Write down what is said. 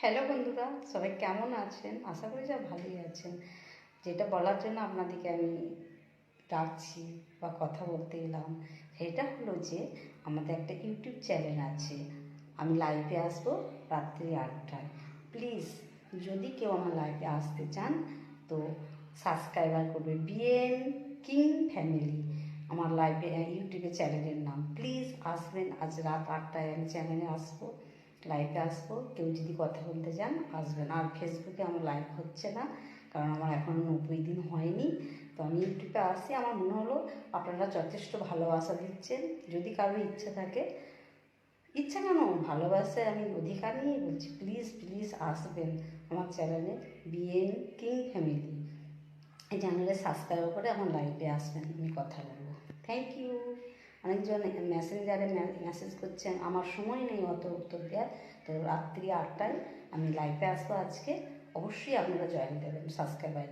Hello বন্ধুরা, সবাই কেমন আছেন? আশা করি যা ভালোই আছেন। যেটা বলার জন্য আপনাদেরকে আমি ডাকছি বা কথা বলতে এলাম, সেটা হলো যে আমাদের একটা ইউটিউব চ্যানেল আছে। আমি লাইভে আসবো রাত্রি 8টায়। প্লিজ যদি কেউ আমার লাইভে আসতে চান তো সাবস্ক্রাইবার করবে বিএন কিং ফ্যামিলি, আমার লাইভে ইউটিউবে চ্যানেলের নাম। প্লিজ আসবেন, আজ রাত 8টায় আমি চ্যানেলে আসবো, লাইভে আসবো। কেউ যদি কথা বলতে চান আসবেন। আর ফেসবুকে আমার লাইভ হচ্ছে না, কারণ আমার এখনও 90 দিন হয়নি। তো আমি ইউটিউবে আসি, আমার মনে হলো আপনারা যথেষ্ট ভালোবাসা দিচ্ছেন। যদি কারোর ইচ্ছা থাকে, ইচ্ছা কেন, ভালোবাসে আমি অধিকার নিয়ে বলছি, প্লিজ প্লিজ আসবেন আমার চ্যানেলে বিএন কিং ফ্যামিলি। এই চ্যানেলে সাবস্ক্রাইব করে আমার লাইভে আসবেন, আমি কথা বলবো। Thank you. অনেকজন মেসেঞ্জারে মেসেজ করছেন, আমার সময় নেই অত উত্তর দেওয়ার। তো রাত্রি 8টায় আমি লাইভে আসবো আজকে, অবশ্যই আপনারা জয়েন দেবেন সাবস্ক্রাইবার।